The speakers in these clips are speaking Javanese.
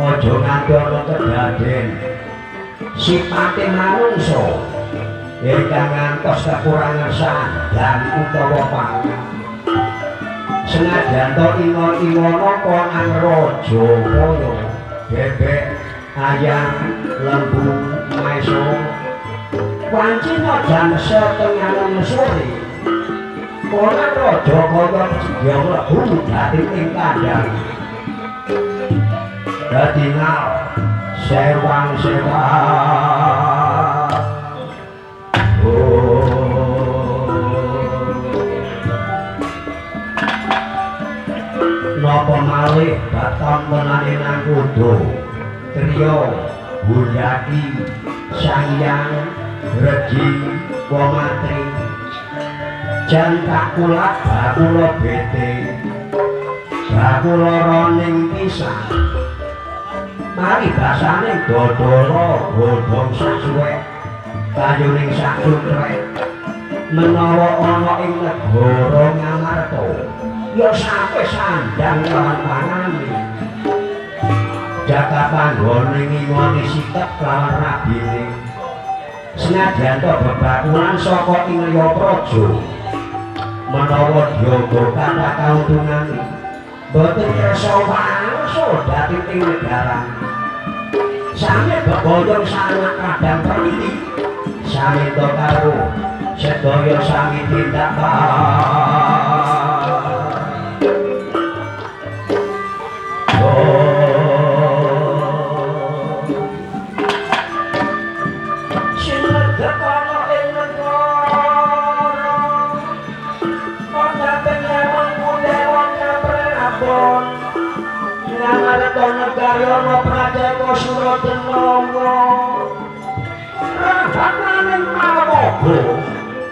Ojo ngandono kedaden sipate manungsa ingkang ngantos kekurangan sandang utawa pangan. Senajan to ingon-ingono konan raja kaya bebek, ayam, lembu, maeso, wancin jam setengah 6 sore. Konan raja kaya dia mlebu dadi ing kandang. Dadi nal sewang-sewang. Napa malih baton menane nang kudu trio Bundaki Sangyang Regi Wamatri jan kakula bakula bete bakula roning pisang mari basane dodolo godhong sasuwek kayuning sakutrek menawa ana ing negara Ngamarta ya sampe sandang lawan pangane jaga panggone ngingoni sikep lawan rabine senajan to bebakulan saka ing liya praja menawa dianggo kata kauntungan boten kersa wangsa dadi ing negara sami beboyong sanak kadang perili sami to karo sedaya sami tindak Karyono Pradjaka Suradenowo Rambananing Prawogo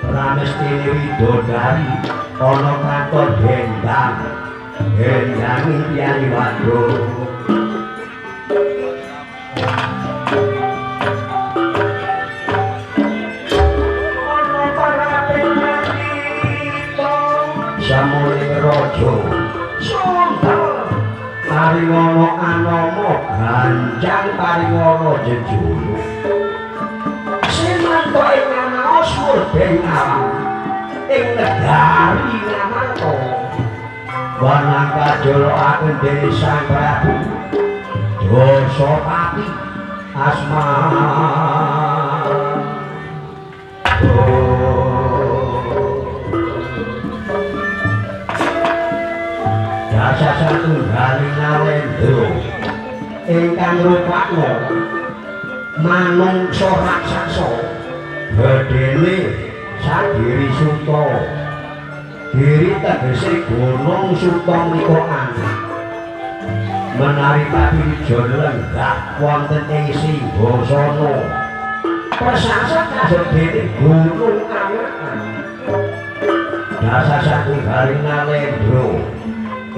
Pramestine Widodari ana katon hendang hendang impiani wadon ana para penandita samuning raja Sundal paringono anama ganjang paringono jejuluk sinarta ing anaos murbeng alam ing negari Ngamarta wanang kajolakaken dening Sang Prabu Dasapati asma Dasa satunggaling Nalendra ingkang rupakna manungsa raksasa gedene Sagiri Suta. Giri tegese gunung Suta menika anak. Menawi papijon lenggah wonten ing Singgasana. Persasat kadene gunung anak. Dasa satunggaling Nalendra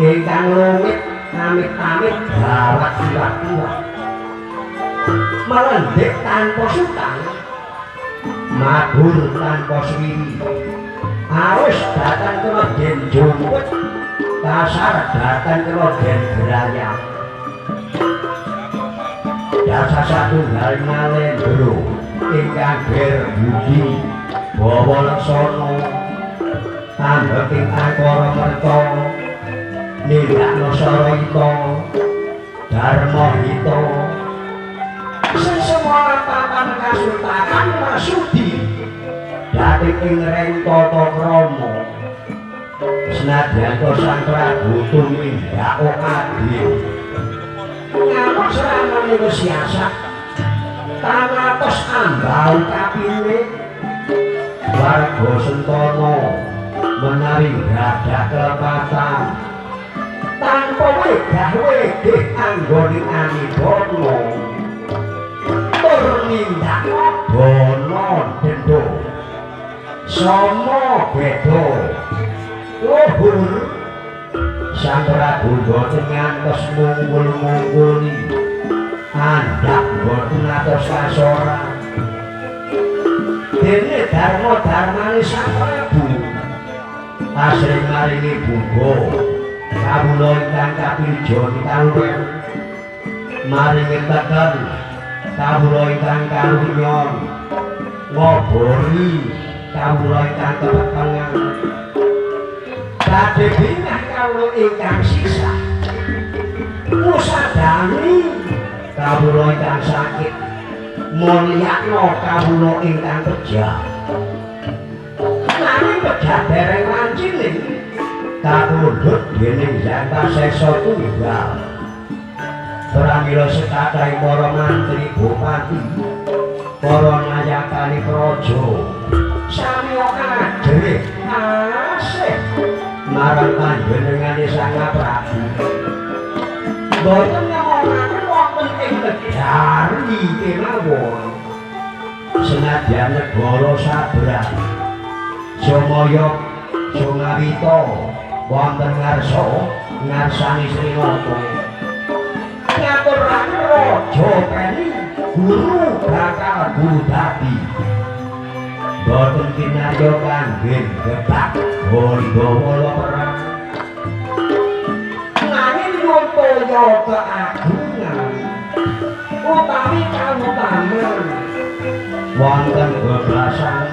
ingkang lumit amit-amit gawat iwak-iwak melendhek tanpa sutang mabur tanpa swiri arus datang kemeden jumput kasar datang kemeden gerayam dasa satunggaling Nalendra ingkang berbudi bawa leksana tambheking angkara merta nindakno sarita dharma hita sesemua papan kasultanan masudi dadi ing reng tata krama senadyan Sang Prabu tumindak adil ngamuk serangan siasat tangatos ambau kapine warga Sentana menawi gadah kelepatan tanpa wegah-wegah anggoning Anibana tur nindak bono dendo sama beda luhur Sang Prabu boten ngantos munggul-mungguli andhap boten atos kasoran dene dharma-dharmane Sang Prabu asring maringi buka kawula ingkang kapiljon kawula maringi teken kawula ingkang kalunyon ngobori kawula ingkang kepetengan badhe bingah kawula ingkang sisa musadani kawula ingkang sakit mulyakno kawula ingkang kerja nanging kerja dereng wancining kapundhut dening Janta Sesa Tunggal pramila sekathahing para mantri bupati para nayakane praja sami ajrih asih marang panjenengane Sang Prabu boten ngemonaken wonten ing negari kemawon senadyan negara sabrang Somaya Sungawita wonten ngarsa ngarsani Srinata ngaturaken raja peni guru bakal budhati boten kinarya kangge gebak Gondowala perang nanging nyuntaya keagungan utawi kawutaman wonten beblasan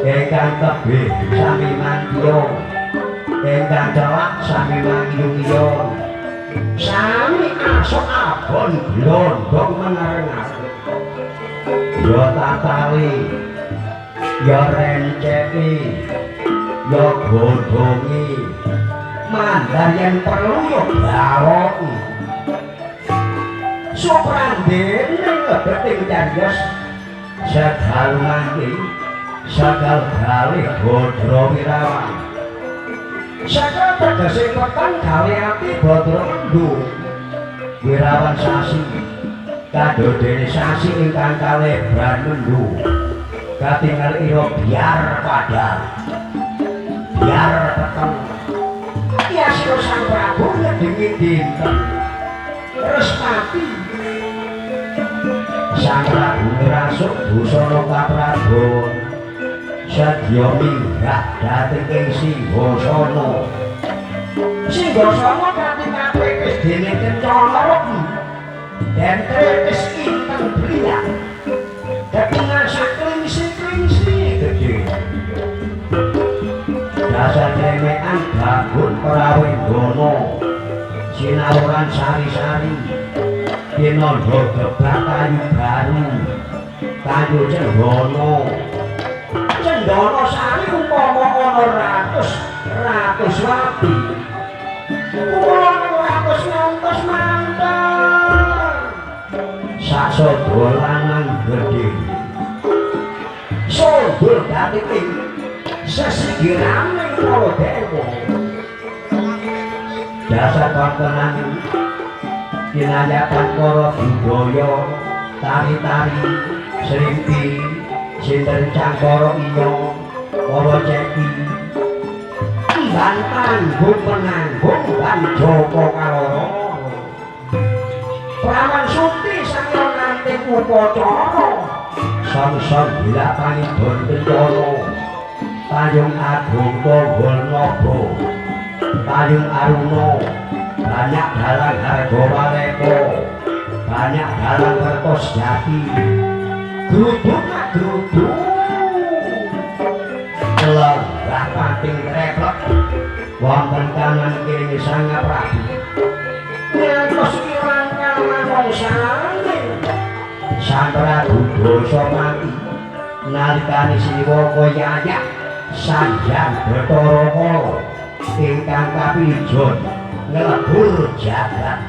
ingkang tebih sami mantya ingkang celak sami mangyungya sami asok abon glondong menarengake ya tatali ya renceki ya godhongi mandar yen perlu ya bawoki suprandene ngebeting cariyos sedalu mangke sakal kalih Badra Wirawan sakal tegese petang gawe ati Badra Mendung Wirawan sasi kadodene sasi ingkang kalih Mendung katingal ira biar padang biar peteng ya sira Sang Prabu ngedengi dinten Respati Sang Prabu ngrasuk busana kaprabon sadya minggah dhateng ing Singgasana Singgasana katingape wis dene Kencana dan tetes inten bliak dengan sakling-klingsi gede dasar nemekan bangun Prawendana sinauran sari-sari kinandha gebak kayu baru kayu Cendana sari umpama ana ratus wati kula ratus ngantos manten saksodo lanang gedhe sodul dadi ing sesigirane Kaladewa dasar kontenan kinayatan para budaya tari-tari srimpi sinten Cangkara Iya para ceki ban tanggung penanggung ban Joko Kaloro Praman Suti sang nanti upacara sang bila panidon kencana Tayung Agung Tonggol Nobo Tayung Aruna banyak dalang Hargawareka banyak dalang Kertosjati gruduk lenggah pating treplek wonten kanan kiri Sang Prabu ngantos kirang kamanungsane Sang Prabu dosa mati nalikane Siwa Koyayak sanjang Bathara Kala ingkang kapijon nglebur jagat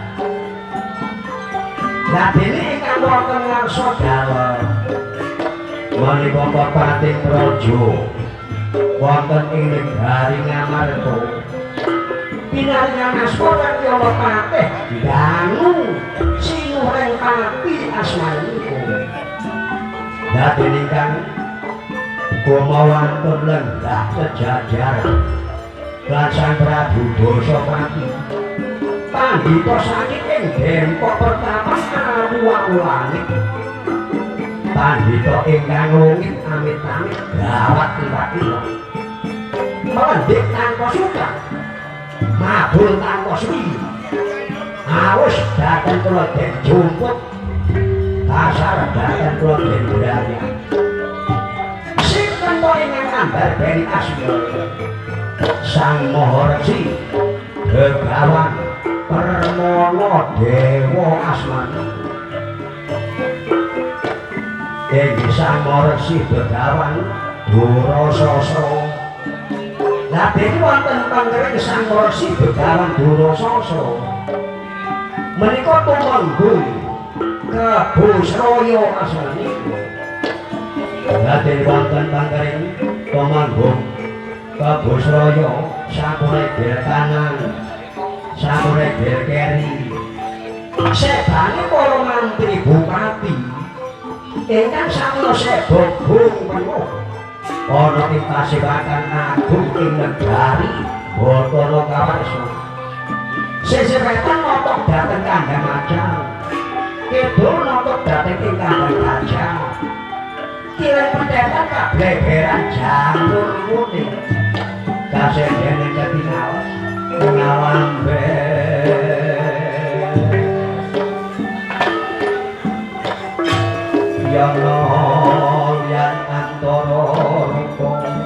lah dene ingkang wonten ngarsa dalem menika pating praja wonten ing negari Ngamarta pinaryan asma Katyala Patih dangu sinuhing pati asmanipun dadi ingkang kumawantun lenggah sejajar lan Sang Prabu Dasapati pandhita sakit ing Dempok pertama awu langit pandhita ingkang lungit amit-amit gawat tiba-tiba mendik tanpa suka mabul tanpa suwi awus dateng kula jumput asar datang kula jendranya sinten to ingkang ngambar beni asma Sang Maharesi Begawan Permana Dewa Asmana inggih Sang Maharesi Begawan Durasasra. Lah dene wonten panggering Sang Maharesi Begawan Durasasra menika tumenggung Kebusraya asmanipun. Lah dene wonten panggering tumenggung Kebusraya sakure gil kanan sakure gil keri sebane para mantri bupati ingkang samya sebok bung penuh ana ing Pasewakan Agung ing negari Bathara Kawarsa sesewetan notok dhateng Kandang Ajang kidul notok dhateng ing Kandang Gajah kirang pendetan kableberan janur kuning kasendene ketinawas ngalambe yana yan antara rupa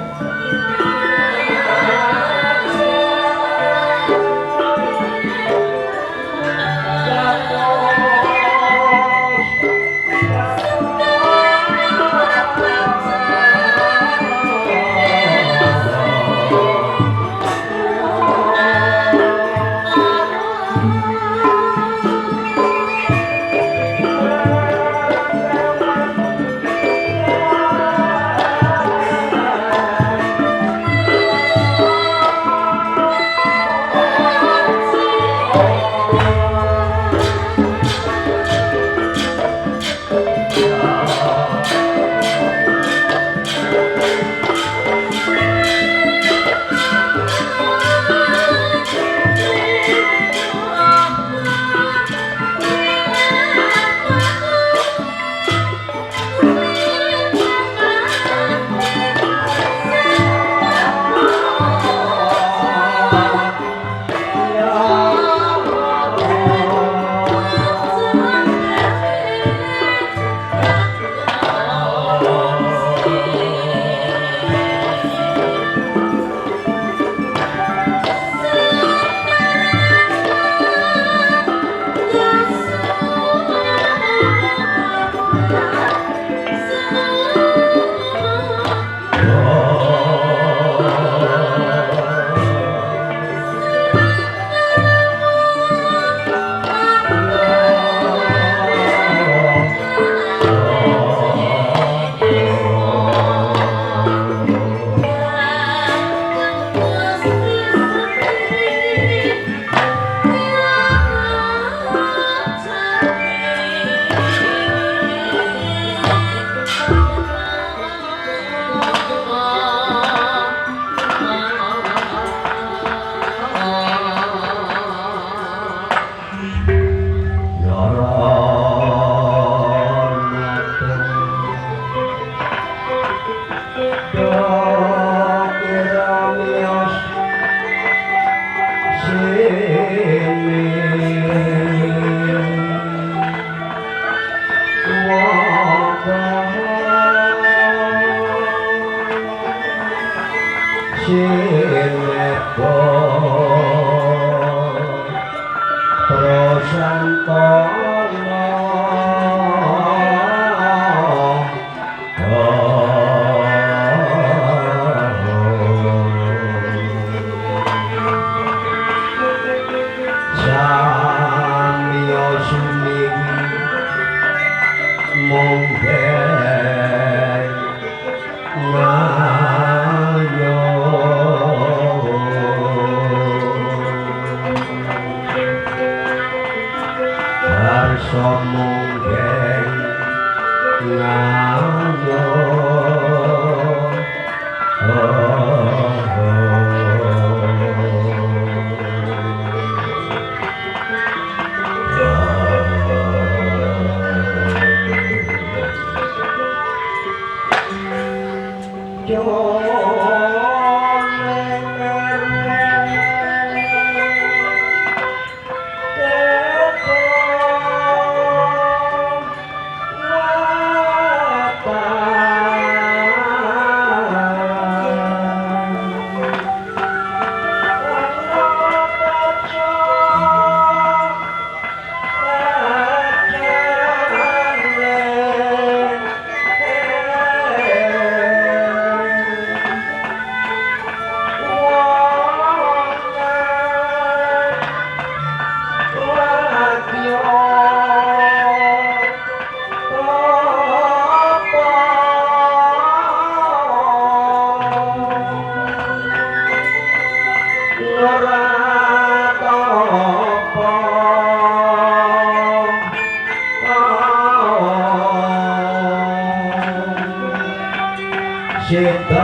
Sita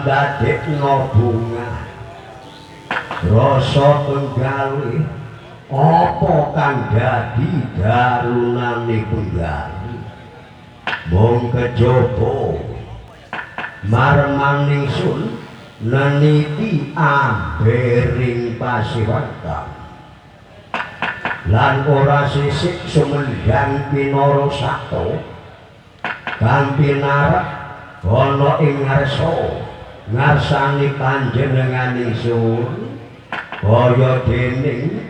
dadekno bunga rasa penggawe apa kang dadi darunane penggawe mung kejaba marmaning sun neniti ambering pasiwatan lan ora sisik sumendang pinara sakto kang pinarak ana ing ngarsa ngarsani panjenengan ingsun kaya dening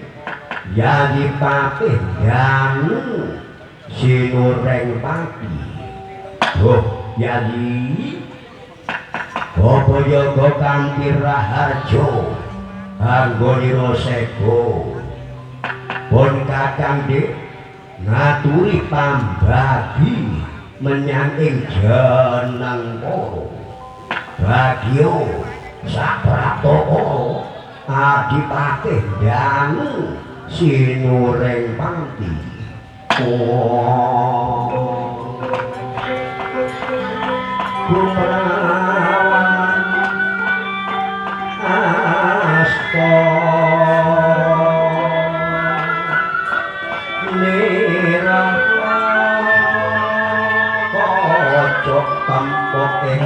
Yayi Patih Danu Sinureng Pati. Oh Yayi apa yoga kanthi raharja anggonira sego pun kakang dik ngaturi pambagi menyang ing jeneng para bagyo saprapto Adipatih Danu Sinureng Pati. Kumrawan asta nirana kocok tampok ing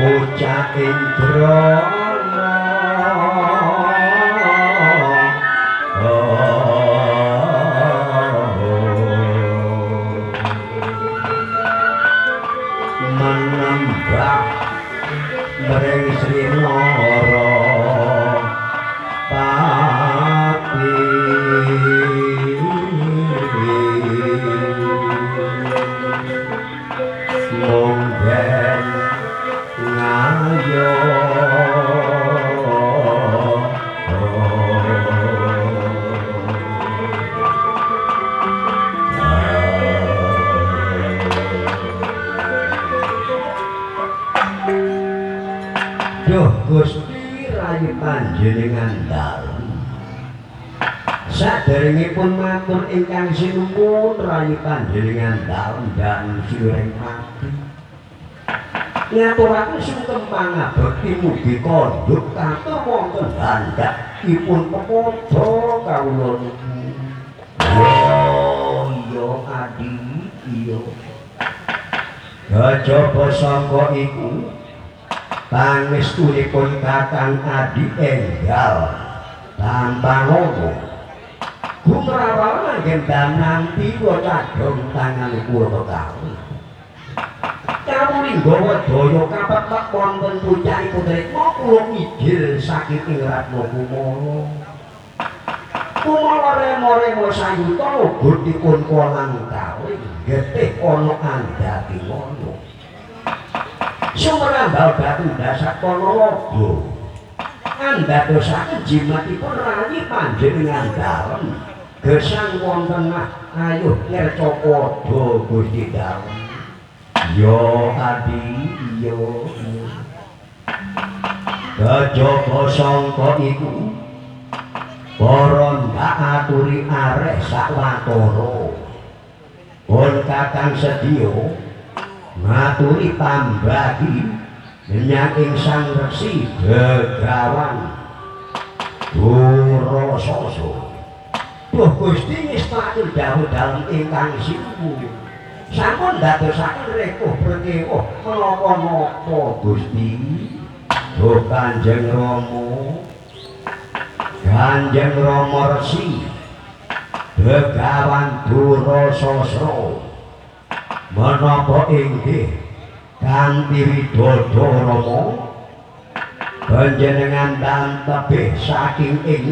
ucap indrana menembak mring Sri Nara Pati monggen ngayo Duh Gusti rayi panjenengan dalem saderengipun matur ingkang sinuwun rayi panjenengan dalem dan Sinureng Pati ngaturaken sungkem pangabekti mugi konduk katur wonten handhakipun pepodo kawula yo adi iya kejaba sangka iku pangestunipun Kakang Adi enggal tanpa lomo gumrawal nggendam nanti cadhong tangan kula kawi kamulingga wedaya kapepak wonten puncakipun Retna kula mijil saking ing Ratna Kumala Kumala remo-remo sayuta logotipun kolang kawi getih ana andhati mono sumerambal batu dasar Ponorogo andadosaken jimatipun rayi panjenengan dalem gesang wonten ayuh ngerca padha Gusti dalem yo adi yo kejaba sangka iku para ndak aturi areh sawatara pun Kakang sedya ngaturi pambagi menyang Sang Resi Begawan Durasasa duh Gusti ngestaken dawuh dalem ingkang siwu sampun dadosaken rekuh berkewuh menapa-napa Gusti duh Kanjeng Rama Resi Begawan Durasasa menapa inggih kanthi widodha Rama panjenengan tebih saking ing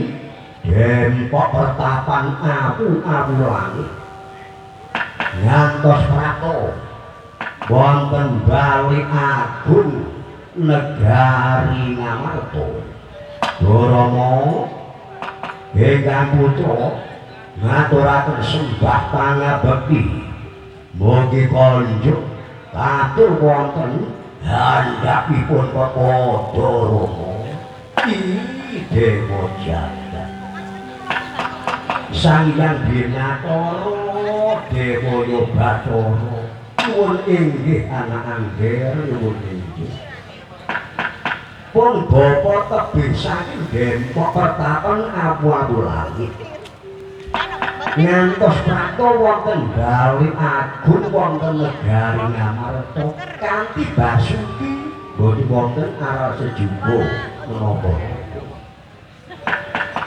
dempok pertapan awu-awu langit ngantos prato wonten Bali Agung negari Ngamarta Rama ingkang putra ngaturaken sembah pangabekti mugi konjuk katur wonten handhapipun Pepada Rama Dewa Jagat Sang Hyang Binatara Dewa Yogatara nuwun inggih anak angger nuwun inggih pun bapa tebih saking dempok pertapan awu-awu langit ngantos prato wonten Bali Agung wonten negari Ngamarta kanthi Basuki boten wonten aral sejuga menapa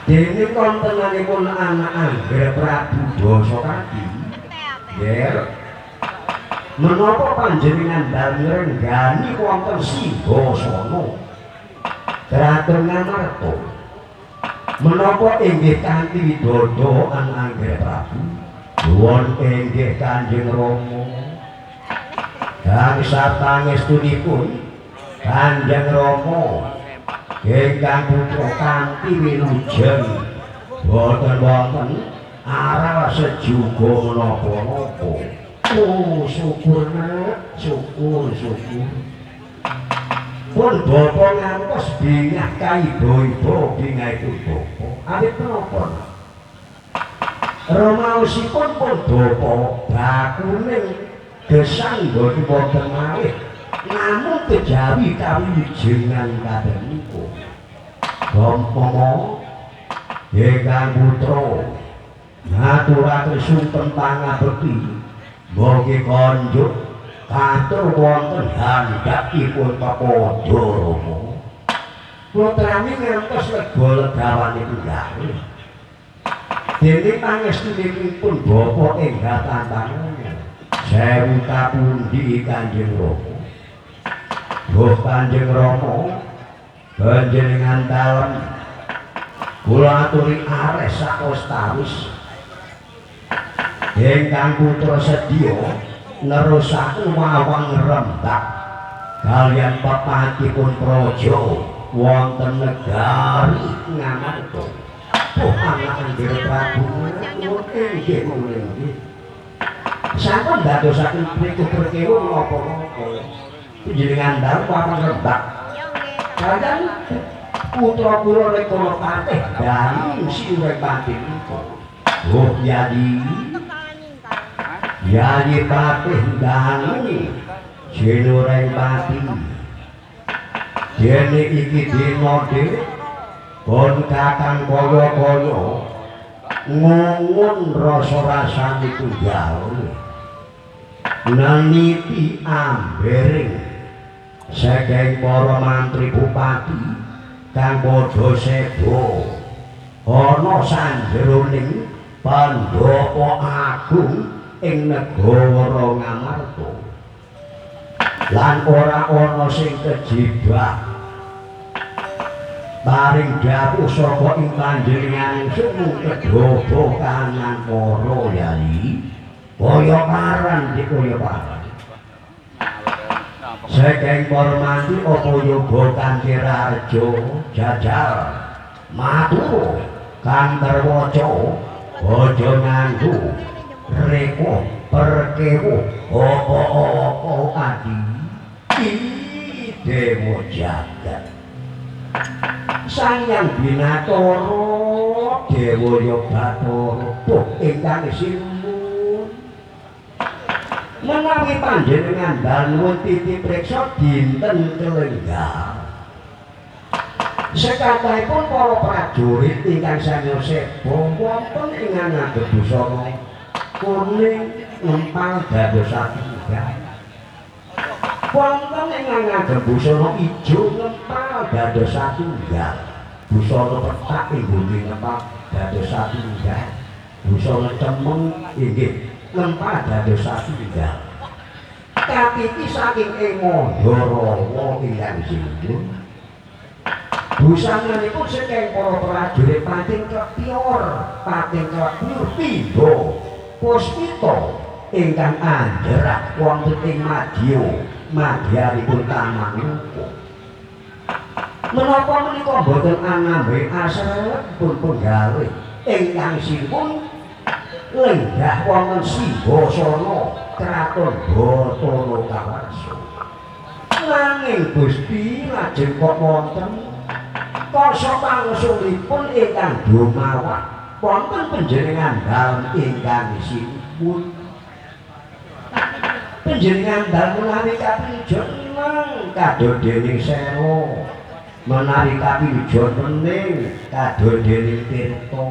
dene kontenanipun anak angger Prabu Dasakadi yer menapa panjenengan dalem renggani wonten Singgasana Kraton Ngamarta menapa inggih kanthi widodha anak angger Prabu nuwun inggih Kanjeng Rama gangsal pangestunipun Kanjeng Rama ingkang putra kanthi wilujeng boten wonten aral sejuga menapa-napa oh syukur syukur pun bapa ngantos bingah kaiba-iba bingah itu bapa awit menapa Ramaosipun pun bapa bakuning gesang boten wonten malih namun kejawi kawilujengan kadangipun Bapa ingkang putra ngaturaken sumpeng pangabekti mugi konjuk katur wonten handhapipun Pepada Rama putrane ngantos lega-legawanipun gawe dene pangestunipun bapa enggal tantangan sewu kapundi Kanjeng Rama duh Kanjeng Rama panjenengan dalem kula aturi areh sakostawis ingkang putra sedya nerusaken wawang rembak kaliyan pepatipun praja wonten negari Ngamarta anak angger Prabu inggih inggih sampun dadosaken prikut-prikut napa-napa panjenengan dalem wawang rembak kadang putra kula Rekana Patih dami Sinurepati niku oh Yayi Patih dami Sinurepati dene iki dina pun Kakang kaya-kaya ngungun rasa-rasane tunggal Neniti ambering saking para mantri bupati kang padha sebo ana sanjeroning Pandhapa Agung ing negara Ngamarta lan ora ana sing kejibak paring dawuh saka ing panjenenganing sumu kedhapa kanan para yali kaya paran dikaya paran saking para mantri apa yoga kanthi raja jajal matur kang terwaca aja nganggo reko perkewo apa-apa adi dewa jagat Sang Binatara Dewa Yogatara Buh ingkang sinuwun menawi panjenengan dangun titip reksa dinten kelenggar sekathahipun para prajurit ingkang sami sebo wonten ing ngangge busana kuning ngempal dados satunggal wonten ing ngangge busana ijo ngempal dados satunggal busana petak inggih ngempal dados satunggal busana cemeng inggih ngempal dados satunggal katiti saking ing Mandarawa ingkang sinuwun busanganipun saking para prajurit pating klepior pating klepior pindha puspita ingkang andherak wonten ing madya madyanipun Tamanungka menapa menika boten anambe asrepipun penggalih ingkang sinuwun lenggah wonten Singgasana Kraton Batara Kawarsa nanging Gusti lajeng kok wonten kasa pangsulipun ingkang dumawah wonten panjenengan dalem ingkang sinuwun panjenengan dalem menawi kapinjeneng kadodening Sera menawi kapinjening kadodening Tirta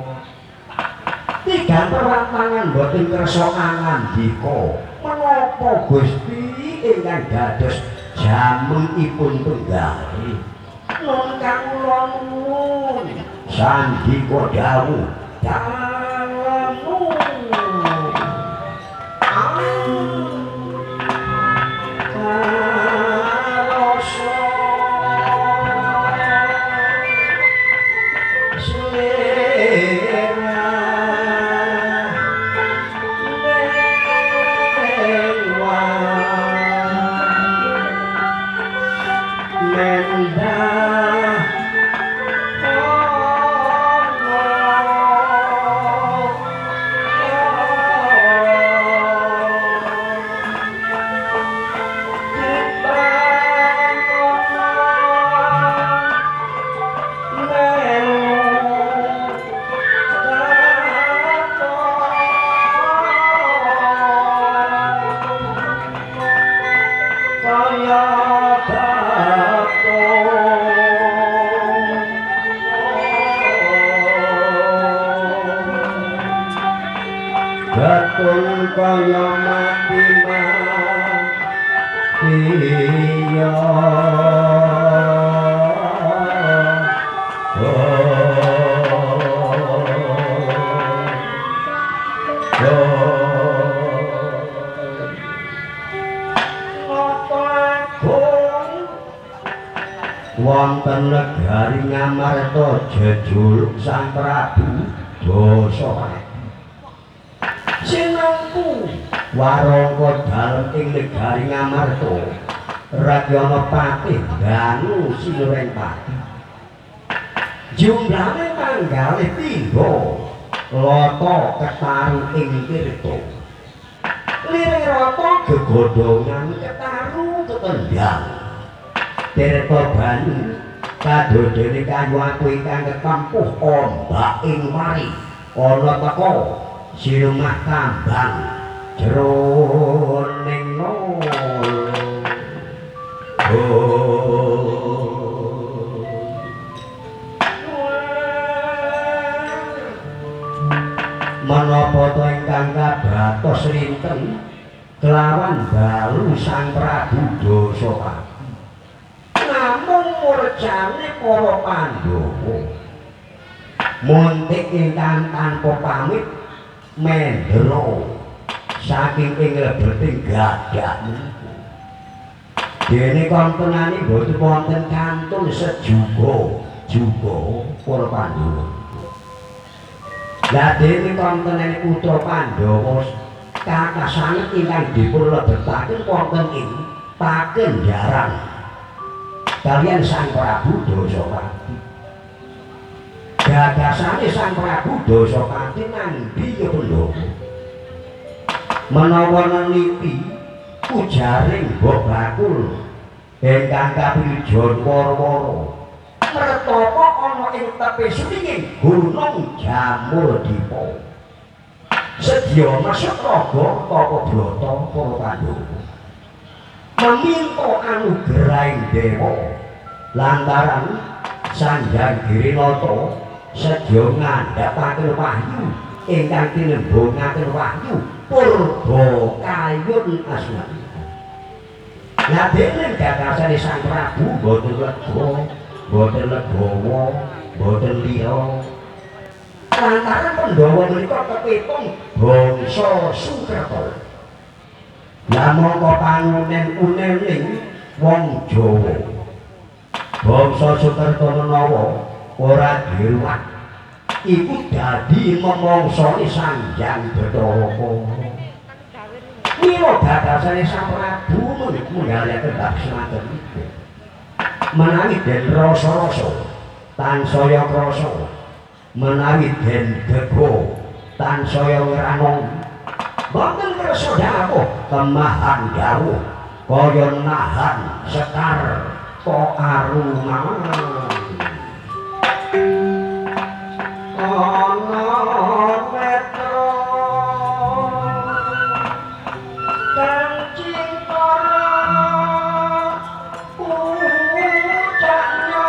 tigang perwatangan boten kersa ngandika menapa Gusti ingkang dados jamunipun penggalih nun kawula nuwun sandika dawuh dalemu kaya mati iya wonten negari Ngamarta jejuluk Sang Prabu Dasarata sinampu warangka dalem ing negari Ngamarta Rakyana Patih Danu Sinurengpati jumlahe tanggalih 3 Lata ketaru ing Tirta liring rata gegodhongan ketaru ketendang Tirta Banu kadodene kayu aku ingkang ketampuh ombak ing mari ana teka sinumah kambang jroning menapa to ingkang kabatos rinten kelawan dalu Sang Prabu Dasapati namung murjane para Pandhawa montik ingkang tanpa pamit mendelo saking ing lebeting gadah niku dene kontenane boten wonten kantun sejuga para Pandhawa. Lah dene kontenane putra Pandhawa kathah sanget ingkang dipun lebetaken wonten ing Pakenjaran kaliyan Sang Prabu Dasapati. Gagasane Sang Prabu Dasapati nangdi ya Pandhawa. Menawa neliti ujaring Mbok Bakul ingkang kaprijon wara-wara mertapa ana ing tepi suwinging Gunung Jamurdipa sedya masuk raga tapa brata para Pandhawa meminta anugerahing dewa lantaran Sanjang Girinata sedya ngandhapaken wahyu ingkang tinembungaken wahyu purba kayun asmani. Lah dene gagasane Sang Prabu boten lega boten legawa boten liya lantaran Pandhawa menika kepitung bangsa Sukerta. Lah mongko pangunen-unening wong Jawa bangsa Sukerta menawa ora diruwat iku dadi memangsani Sanjang Bathara. Mila gagasane Sang Prabu menggalaken bab semanten iku menawi den rasa-rasa tansaya krasa menawi den gego tansaya ngranong boten kersa dawuh kemahan dawuh kaya nahan sekar kok arungan ana petro kang cintara ucapnya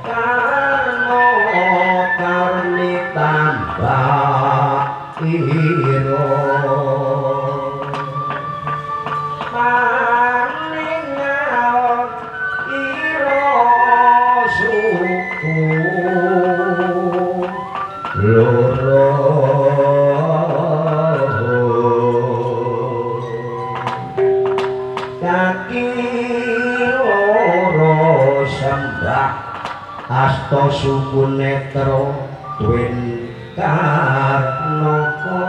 karena karni tambah iro Asta suku netra twin karnaka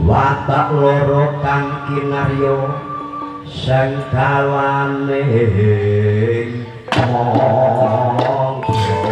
watak loro kang kinarya sengkalane mongso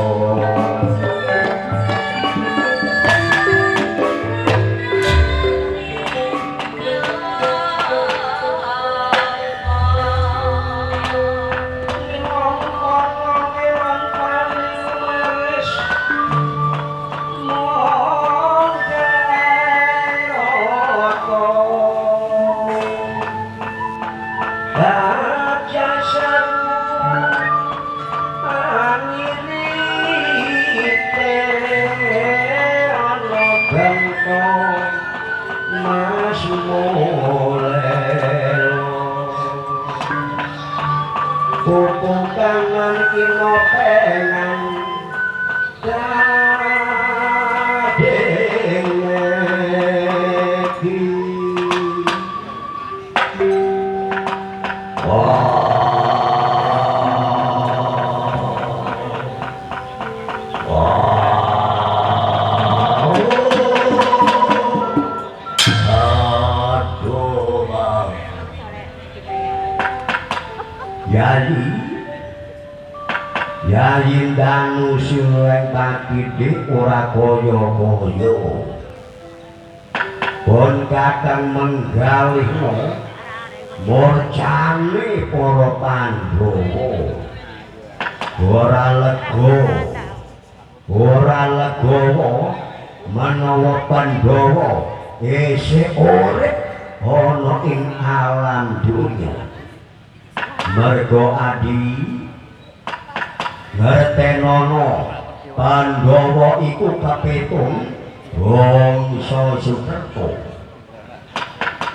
Yayi danu sileng takidik ora kaya-kaya pun kadang menggalihno murjane para Pandhawa ora legawa menawa Pandhawa isih urip ana ing alam dunya merga adi ngertenono Pandhawa iku kapitung bangsa Sukerta.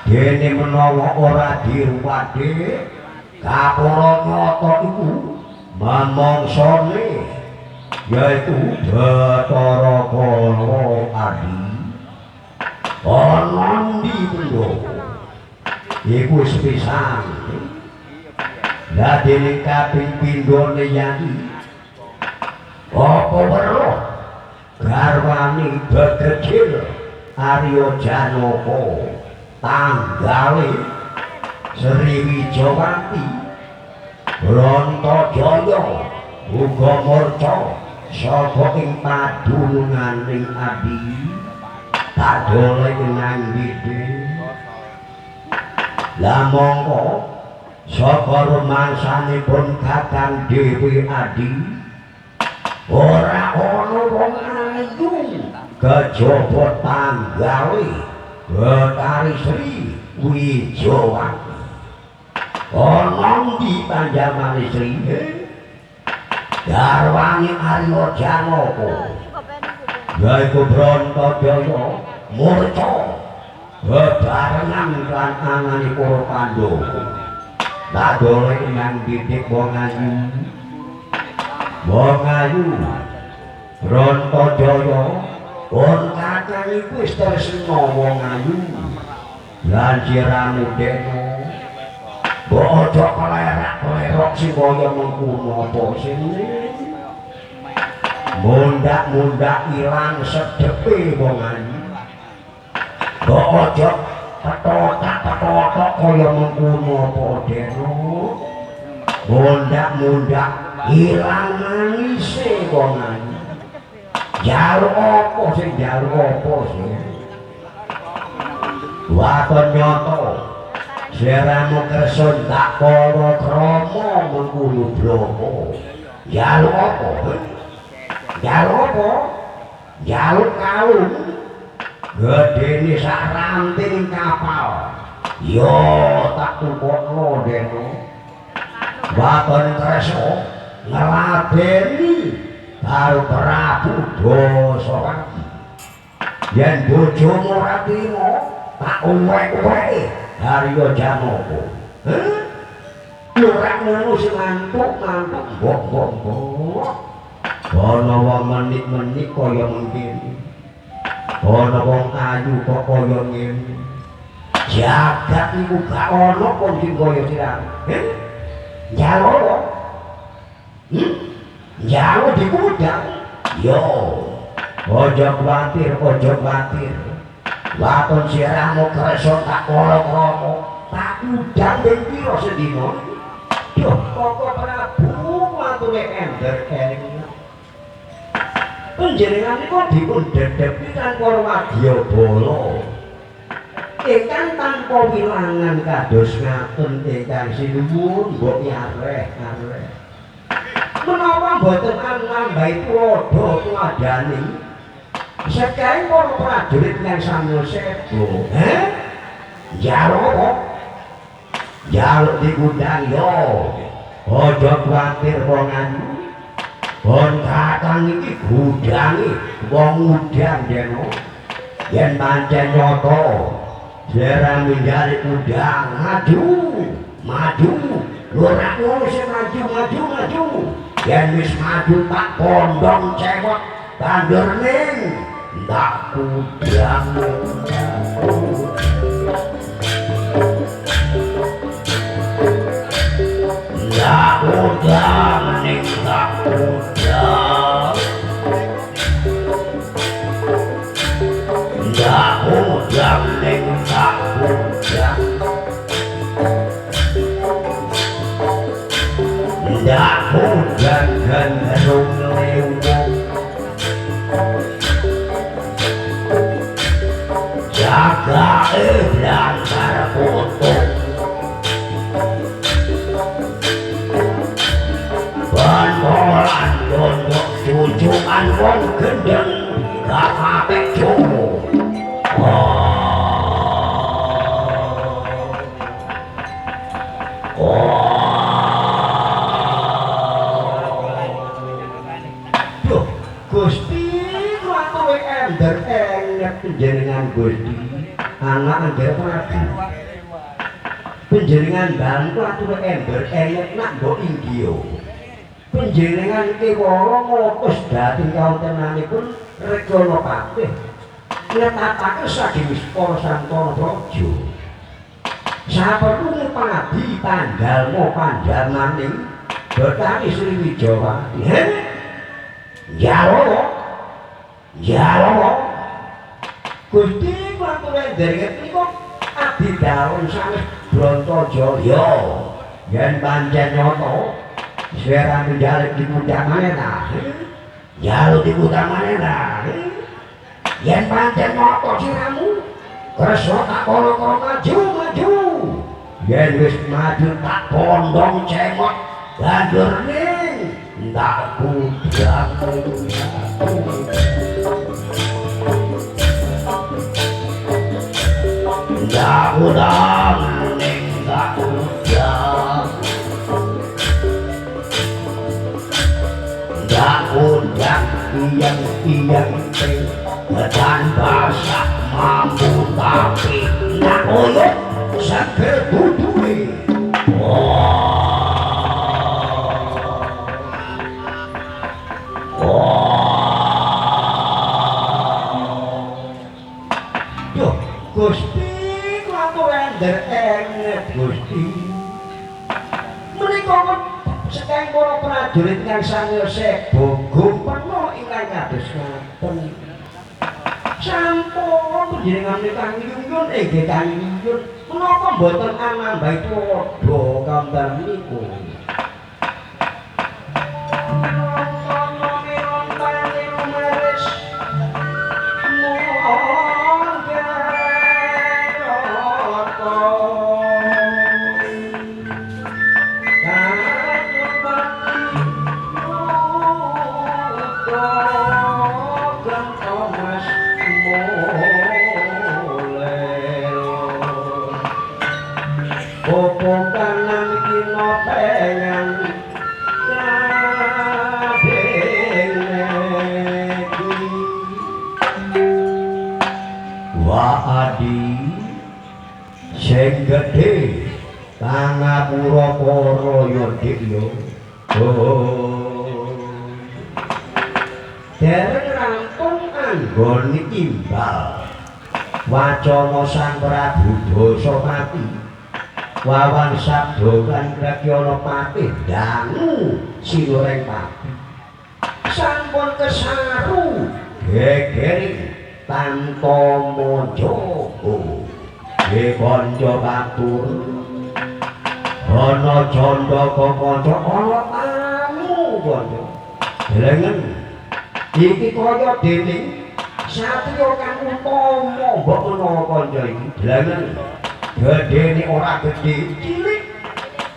Dene menawa ora diruwade Kaparanyata iku mamangsane yaitu Bathara Kala Adi ana ndi Pandhawa iku sepisan lah dene kaping pindhone yani apa weruh garwane Bagedil Arya Janaka tanggale Sriwijawati Brontajaya uga murca saka ing padununganing Adi padole nang Gede lah mongko saka rumangsanipun Kakang Dewi Adi ora ana wong ayu kejaba tanggale Betari Sri Wijawati ana ndi panjamane Sri garwane Arya Janaka yaiku Brontajaya murca bebarengan lan angane para Pandhawa dadole nang didik wong ayu Brontajaya pun kakang iku wis tresna wong ayu lan siramu deno mbok aja klerak-klerok sing kaya mengkono apa sing mundak-mundak ilang sedepe wong ayu mbok aja petotak-petotak kaya mengkono apa deno mundak-mundak ilang mangise wong ayu jaluk apa sing waton nyoto siramu kersun tak kala krama mengkono bloko jaluk apa jaluk kalung gedene sak ranting kapal yo tak tukokno deno waton tresna ngeladeni karo Prabu Dasawati yen bojomu ora trima tak uwek-uweki Arya Janaka ora ngono sing mantuk-mantuk mbok-mbok ana wong menik-menik kaya mengkene ana wong ayu kok kaya ngene jagat iku gak ana kok sing kaya siramu njaluk njaluk dikudang yo ojo kuwatir waton siramu kersa tak kala-krama tak udang ben pira sedina yo kok Prabu matune ender kene panjenengan niku dipun dedepi tanpa wadyabala ingkang tanpa wilangan kados ngaten ingkang sinuwun mbok yareh menawa boten nambahi tuladha tuladhane sekaing para prajurit yang samya sebo jaluk digundang yo aja kuwatir wong ayu pun kakang iki gudangi wong udang deno yen pancen nyata jarang menjadi udang maju ora ngono sing maju yen wis maju tak pondong cewek banjur ning ndak udang ning ndak udang ning ndak udang ndak udang gandrung lewung jaga langgar potong ban-bolan dondok cucukan wong gendeng gak kapek jowo Gusti kuwi ender enget panjenengan Gusti anak Angger Prabu panjenengan bantu atur ender enget nak mbok India panjenengan kewala ngutus dhateng kawontenanipun Regana Patih netapake saking para santana praja saperlu pangabdi tanggal mo panjamaning Botani Sriwijawati Jalo Gusti kula nderek menika abdi dawuh sanes Brontajaya yen pancen nyata sira njaluk diputamane ta jaluk diputamane ta yen pancen nyata siramu kersa tak kono maju yen wis maju tak pondong cemot banjur ning ndak kudang ndak kudang ning ndak kudang ndak kudang iyang dan basah mampu tapi ndak koyo seger duduhe Gusti klatur ender enget Gusti menika saking para prajurit kang sanyose bogum penuh ingkang kados ngaten sampun panjenengan ingkang nyuwun inggih kang nyuwun menapa mboten anambahi tuladha kawonten niku sing gedhe Pangapura para yodhya dereng rampung anggone imbal wacana Sang Prabu Dasapati wawan sabda lan Rakyana Patih dangu sinuring pati sampun kesaru gegering Tantomojo Kanca batur ana janda kanca ana tamu kanca delengen iki kaya dening satriya kang utama mbok menawa kanca iki delengen gedene ora gedhe cilik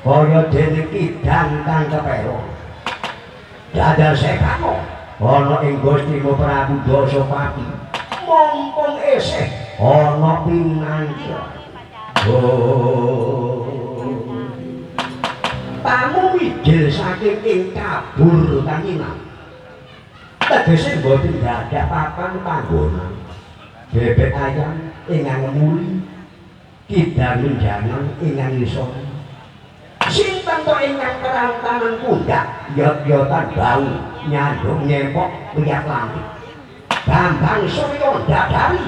kaya dene kidang kang kepero dadal sekano ana ing Gusti Prabu Dasapati mumpung esih ana pinanggih tamu wijil saking ing kabur kanginan tegese mboten dadak papan panggonan bebek ayam ingkang muli kidang menjangan ingkang iso sinten to ingkang kerantanan pundak yot-yotan bau nyandung nyempok wiyat langit Bambang Surya dadari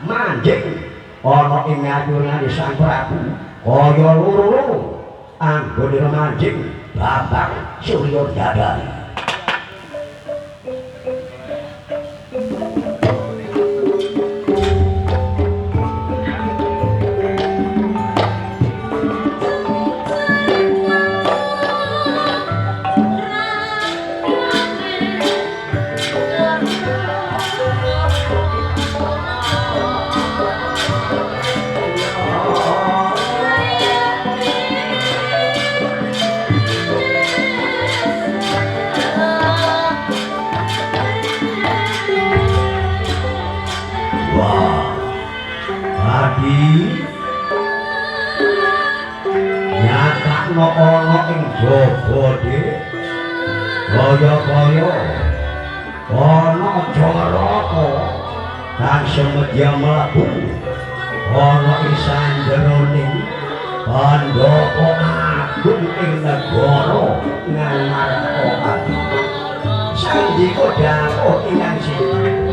manjing ana ing ngaturane Sang Prabu kaya loro-loro anggone manjing Bambang Surya dadari ana ing jaba de kaya-kaya ana Caraka kang semedya mlebu ana ing sanjeroning Pandhapa agung ing negara Ngamarta sandika dawuh ingkang siji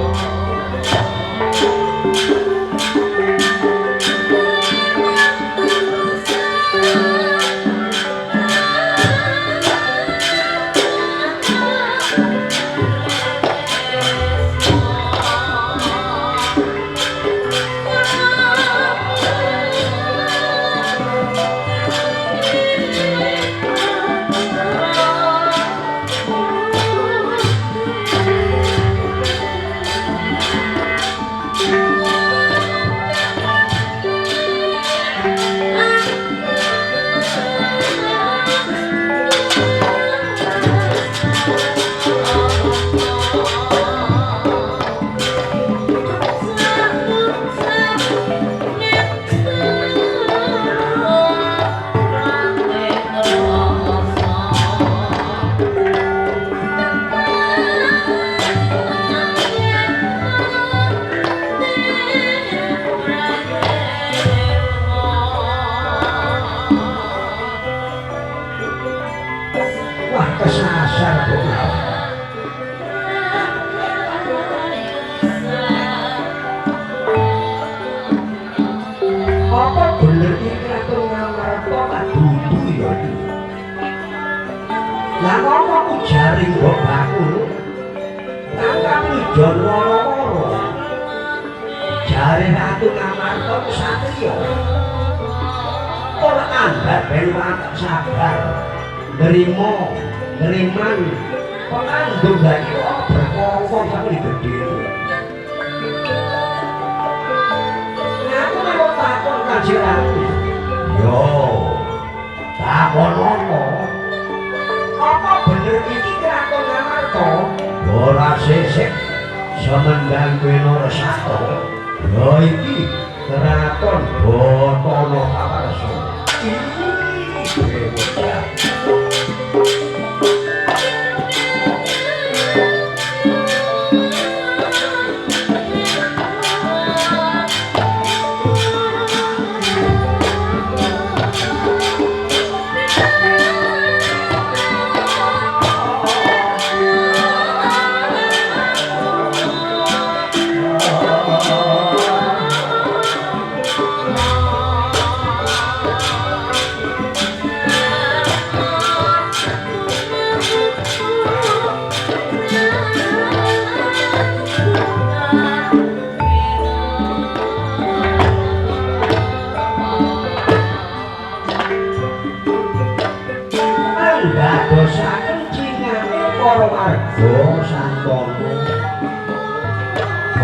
jaring kok bakul kangkang ijon loro-loro jare Ratu Ngamarta satriya ora andhat ben watak sabar neriman pengandung lagi berkongkong sampe gede aku mau takon Kanjeng Ratu yo takon apa bener iki Kraton Ngamarta ora sesek semendang Winarsata ya iki Kraton Batara Kawarsa iki bocah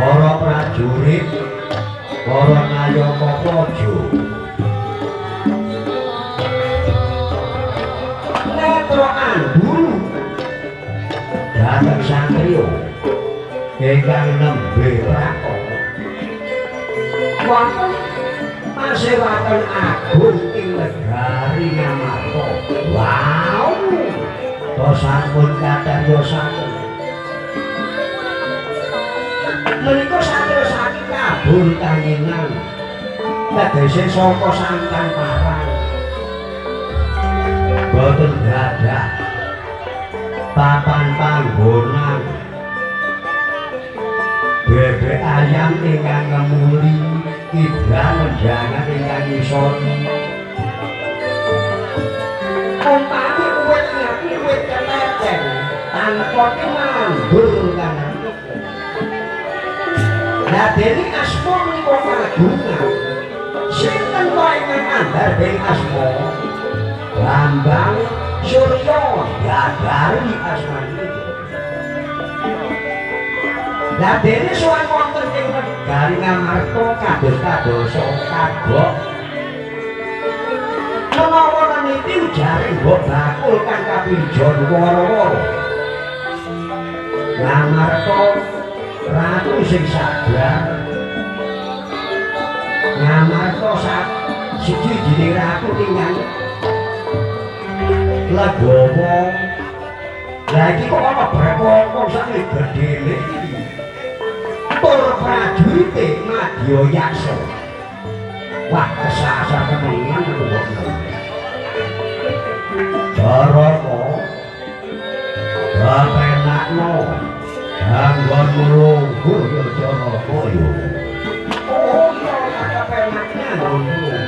para prajurit para nayaka praja netra anduru dhateng satriya ingkang nembe prakara wonten pasewaken agung ing negari Ngamarta wow to sampun kadaryosaken menika satya saking kabur kangenan tegese saka santan parang boten gadah papan panggonan bebek ayam ingkang ngemuli kidang menjangan ingkang ngisoni umpami uwit ngati uwit kelecen tanpa nganggur kan nah dene asma menika kagungan sinten wae ingkang andhar dening asma Lambang Surya Gadari asmanipun lah dene sowan wonten ing negari Ngamarta kados-kadosa kagok menawa niki ujare mbok bakul kang kapinjon woro-woro Ngamarta ratu sing sabar Ngamarta siji ratu ingkang legowo Lah iki kok ana brekongkong sak gedene iki. Tur prajurite Madya Yaksa. Wah, kesasar temenan kok. Caraka kapenakno anggon mulunggur ya Caraka yo. Oh iya kapenaknya mulunggur.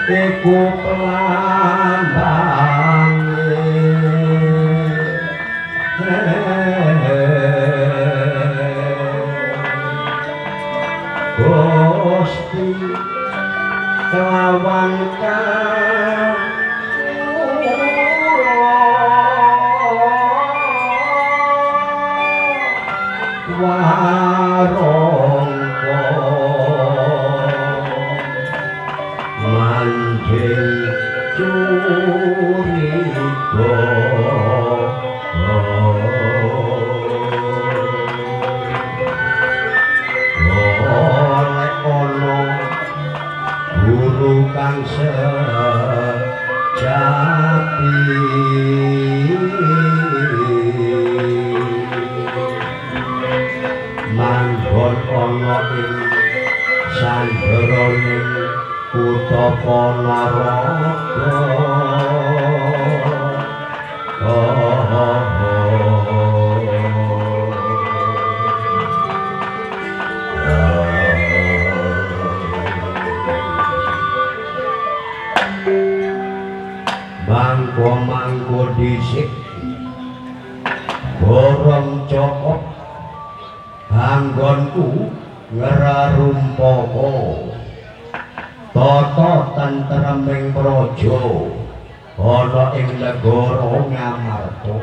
Iku Gusti kelawan warangka manjing curiga oleh ana guru kang sejati manggon ana ing sandroning utapa naraka mangko dhisik borong cokop anggonku ngerarumpaka tata tentreming praja ana ing negara Ngamarta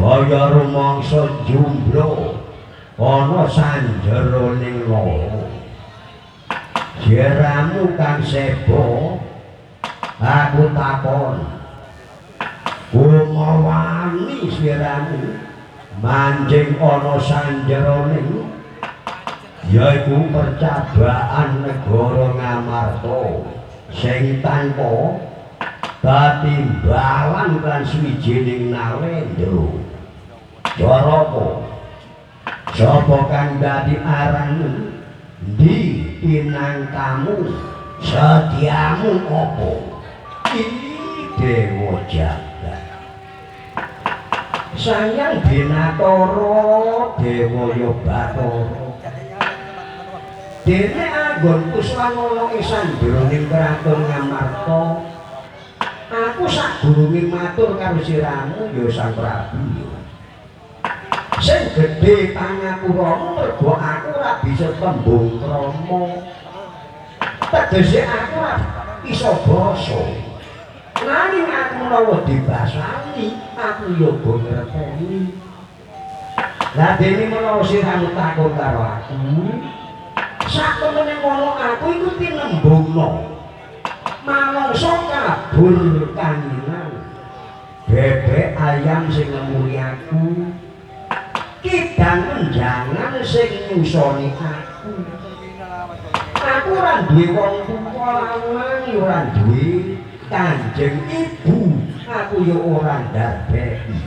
kaya rumangsa jumblo ana sanjeroning lara jeramu kang sebo aku takon kumawani siramu manjing ana sanjeroning yaiku percabaan negara Ngamarta sing tanpa katimbalan kan swijining Nalendra cara apa sapa kang dadi aran ndi pinangkamu sediamu apa Dewa Jagat Sanyang Binatara Dewa Bathara dene anggonku swanana ing sandroning kraton Ngamarta aku sadurunge matur karo siramu ya Sang Prabu sing gedhe pangapuramu mergo aku ora bisa tembung krama tegese aku ora iso basa nanging aku menawa dibasani aku ya go ngerteni lah dene menawa siramu takon karo aku satemene ngono aku iku tinembungno manungsa kabur kanginan bebek ayam sing ngemuli aku kidang menjangan sing nyusoni aku ora duwe wong tuwa lanang ora duwe kanjeng ibu aku ya ora ndarbeki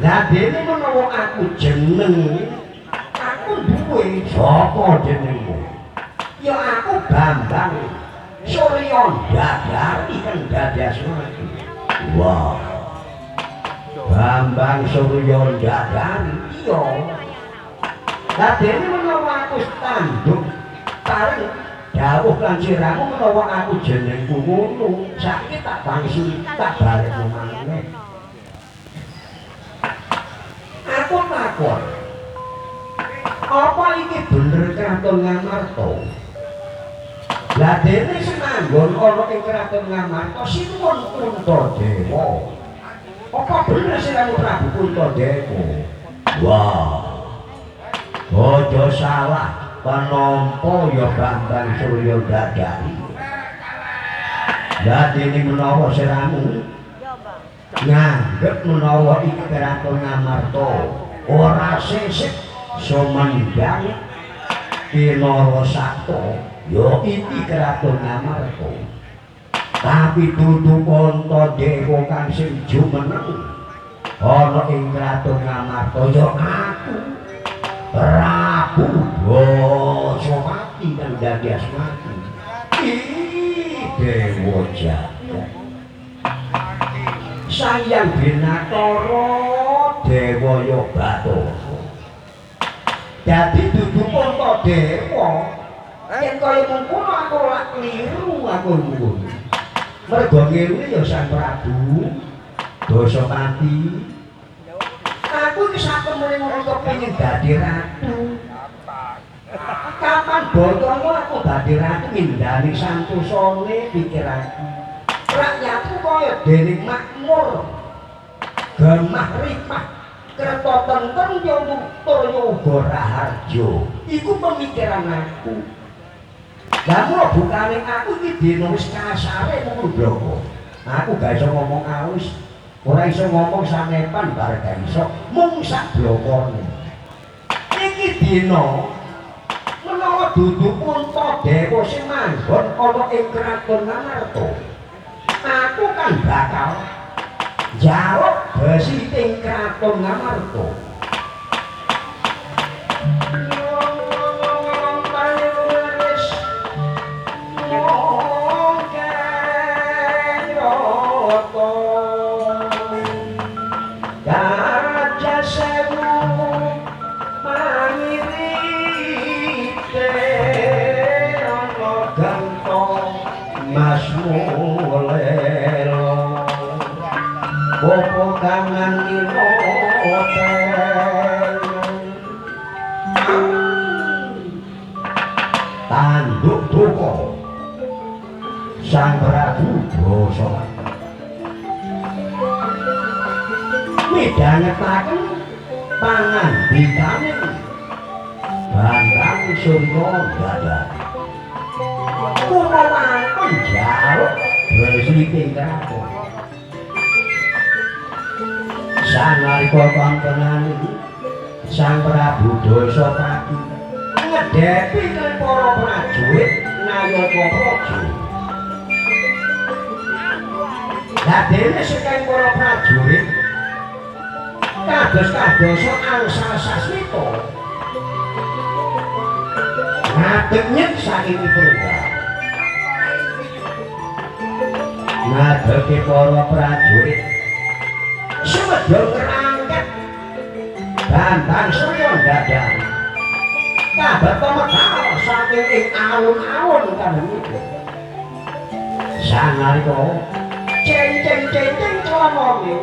lah dene menawa aku jeneng aku duwe sapa jenengmu ya aku Bambang Surya Dadari kang dadi asmaku wah Bambang Surya Dadari iya lah dene menawa aku tanduk paring dawuh kan siramu menawa aku jenengku ngono saiki tak bangsi tak balekno maneh aku takon apa iki bener kraton Ngamarta lah dene sing manggon ana ing kraton Ngamarta sinuwun Puntadewa apa bener siramu Prabu Puntadewa wah aja salah panompo ya Bambang Surya Dadari lah dene menawa siramu nganggep menawa iki kraton Ngamarta ora sisik sumendang Kinara Sakta ya iki kraton Ngamarta tapi dudu Puntadewa kang sing jumeneng ana ing kraton Ngamarta ya aku Prabu Bosowati kang dadi asmaku Dewa Jagat Sanyang Binatara Dewa Bathara dadi dudu Puntadewa yen kaya mengkono aku ora kliru aku ngono mergo ngene ya Sang Prabu Bosowati aku iki satemene ngono kepengin dadi ratu kapan bodohmu aku dadi ratu mindani santusane pikir aku rakyatku kaya dening makmur gemah ripah kereta tentrem yo uga raharja iku pemikiran aku Lah kula bukane aku iki dina wis kasare ngono bloko. Aku gak iso ngomong alus. Ora iso ngomong sanepan bareng gak iso mung sak blokone. Iki dina menawa dudu unta dewa sing manggon ana ing kraton Ngamarta. Aku kan bakal njaluk besi ing kraton Ngamarta. Bopo kangen ilo tanduk duka Sang Prabu Basa midhangetaken pangandikaning Bambang Surya Dadar kula langkung njaluk besi kraton. Sanalika kantenan Sang Prabu Dasapati ngedhepi kaliyan para prajurit Nayaka Praja. Lah dene saking para prajurit kados-kadosa angsal sasmita ngadeg nyek saking perda. Ngadege para prajurit semedya ngrangket Bambang Surya Dadar kabeta medal saking ing alun-alun kanthi sanalika ceng-ceng klamone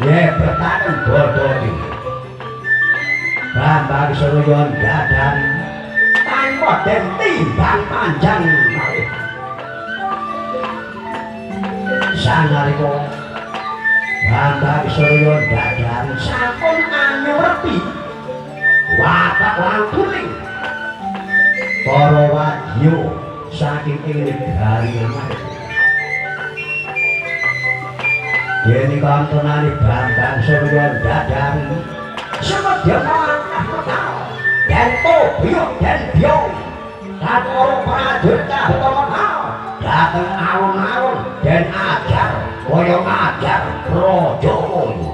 nyebetaken bodhone Bambang Surya Dadar tanpa den timbang panjang malih sanalika Bambang Surya Dadar sampun anyurti watak langkuning para wadya saking ing negari Ngamarta. Dene kantonane Bambang Surya Dadar semedya langkah medal dan tobyok dan biong dan para prajurit kabeta medal dateng alun-alun dan ajar kaya ngajar Raja Loyo.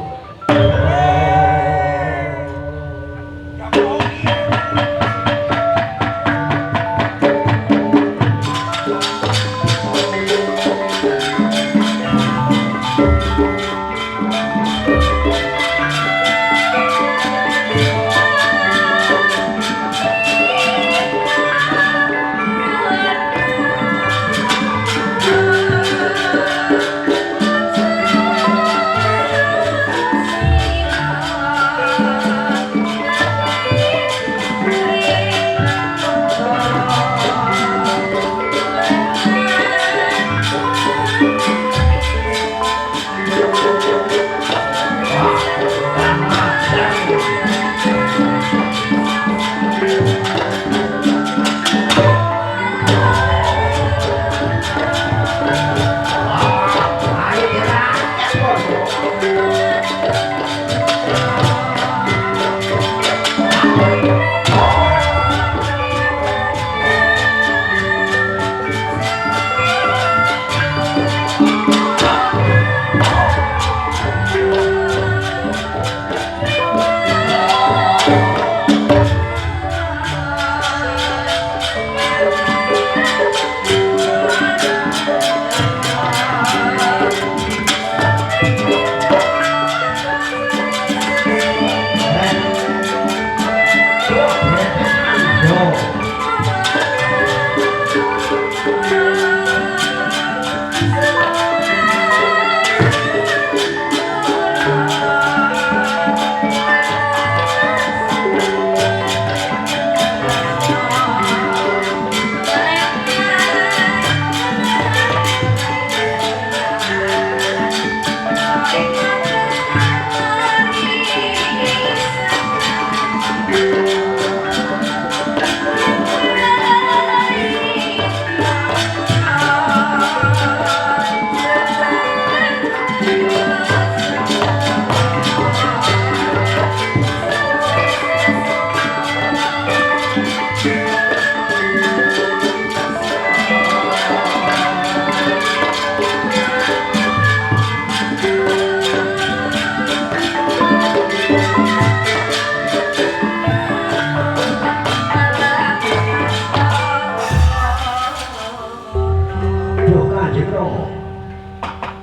Rama.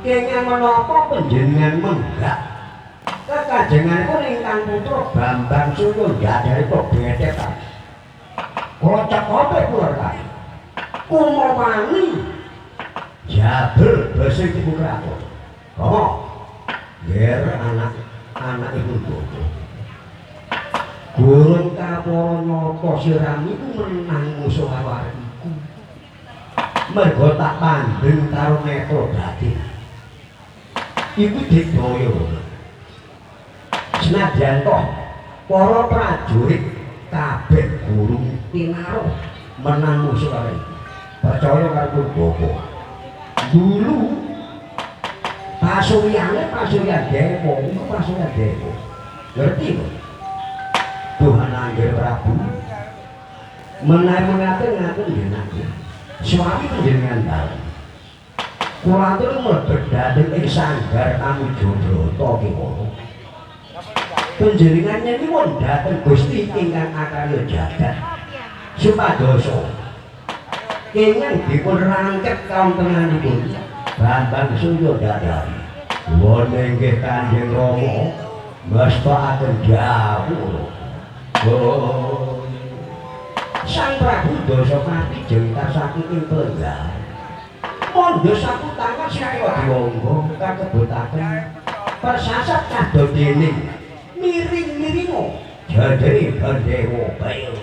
Kenging menapa panjenengan menggak kekajenganipun ingkang putra Bambang Surya gadhahi kebetetan. Kocak apa kula kali? Kumawani jabel basa ibu kraton. Rama, ger anak ibu bodoh. Gurung kapara nyata siram iku menang musuh awakku. Mergo tak pandheng karo netra dadi. Iku didaya. Senadyan toh para prajurit kabeh gurung tinaruh menang musuh awakku. Percaya karo Bapak. Dulu pasuryan Dewa, iku pasuryan Dewa. Ngerti kok? Tuhan Angger Prabu menawi ngaten jenengan suami panjenengan dalem kula atur mlebet dhateng ing sanggar tamu Jodrota kewala panjenengan nyuwun dhateng Gusti ingkang akarya jagat supadosa kenging dipun rangket kauntenganipun Bambang Surya gadhahi wonten inggih Kanjeng Rama ngastakaken dawuh. Oh, Sang Prabu Dasapati jengkar saking ing Plenggar. Mondho saputangan saya diwonggo kakebutaken persasat kadha dening miring-miringo jadere Bandewa Bayo.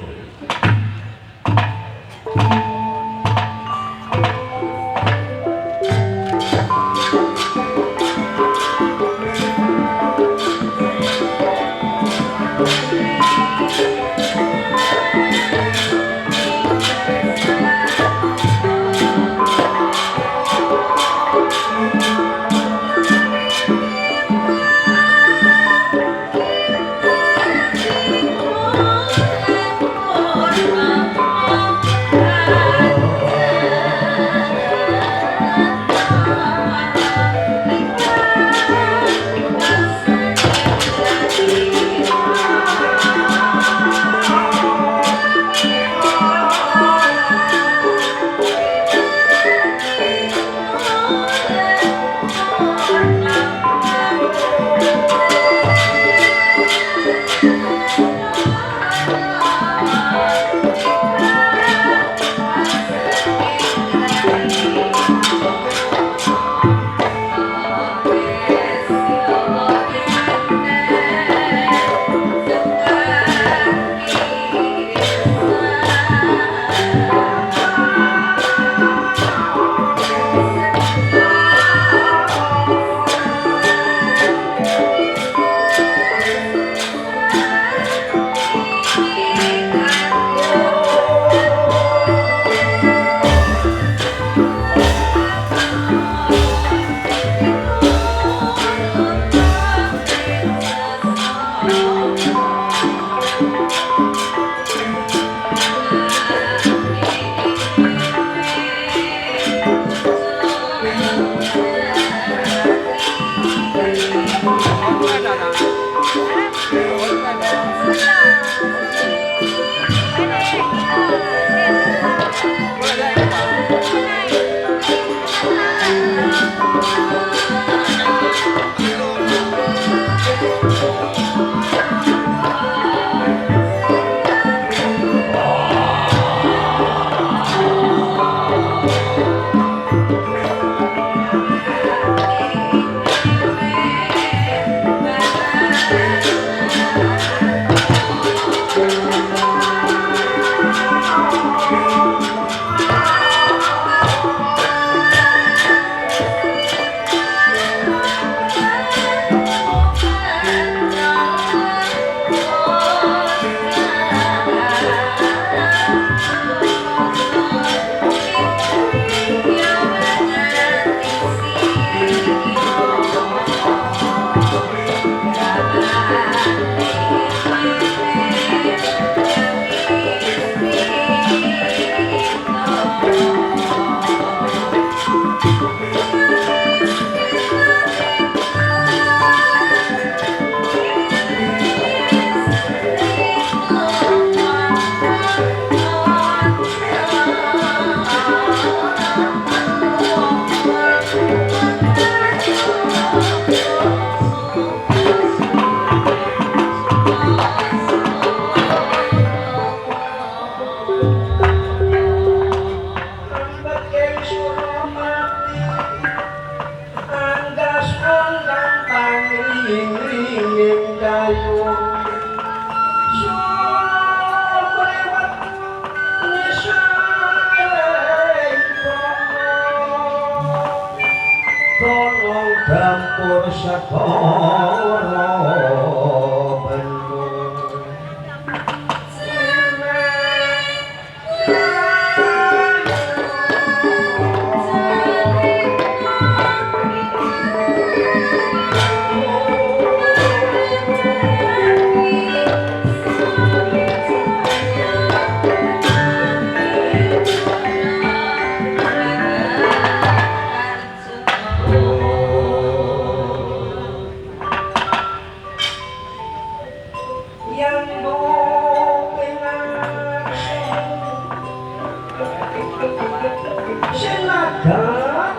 segara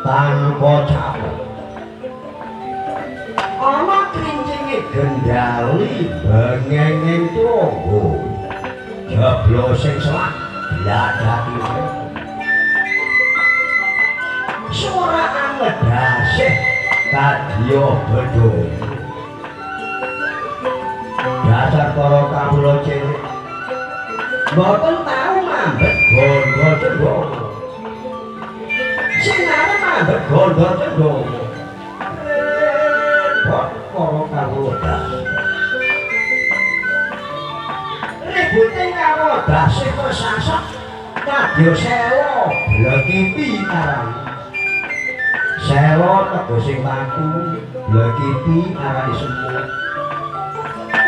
tanpa capek ana krincinge gendali bengenging tunggu jeblo sing selak bladati suara angedasih kadya bedhong dasar para kawula cilik mboten tau mambet gondo cendhong sing arep mambet gondo cendhong repot para kawula ributing kawula dasih kesasat kadya sewa blekipi arang sewa tegese laku blekipi arang semut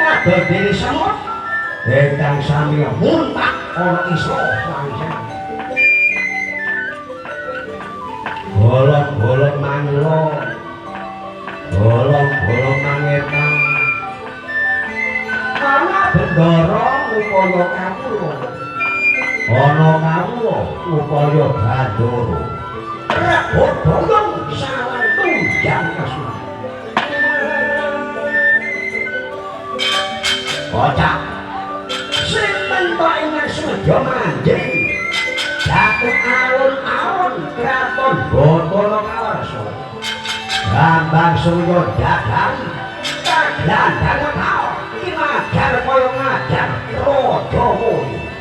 kabeh dene semut ingkang sami muntak ana isa langsung bolong-bolong manglo bolong-bolong mangetan ana bendara upaya kawula ana kawula upaya bandara rebut bolong sawan tunjang kasih kocak sing mentok ingat semedo manjing jatuh alun-alun kraton Batara Kawarsa Bambang Surya dadari kaglandang kau ngajar kaya ngajar Raja Muni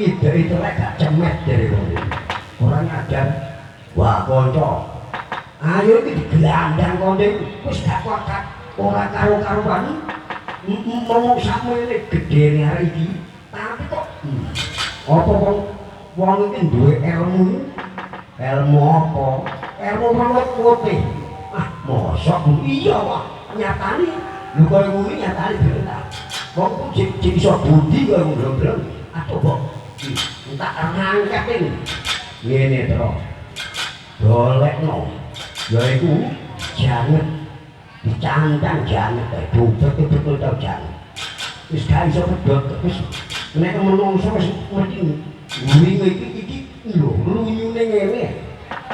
ide itu gak cemet dari orang ajar wah konco ayo ini digelandang kondeng wis gak wakat orang karu-karuan ngomong sama ini gede nih hari ini tapi kok apa wong ini duwe ilmu apa ilmu melut putih ah mosok iya wah nyatani Lho koyo ngene nyatane bener ta. Wong ku sing iso budi koyo ngono. Atuh kok. Tak ngangkat ini. Ngene terus. Golekno. Yaiku janget dicandang janget kae betul-betul tau janget. Wis gak iso pedhot wis nek menungso wis ngerti. Wingi iki lho lunyune ngene.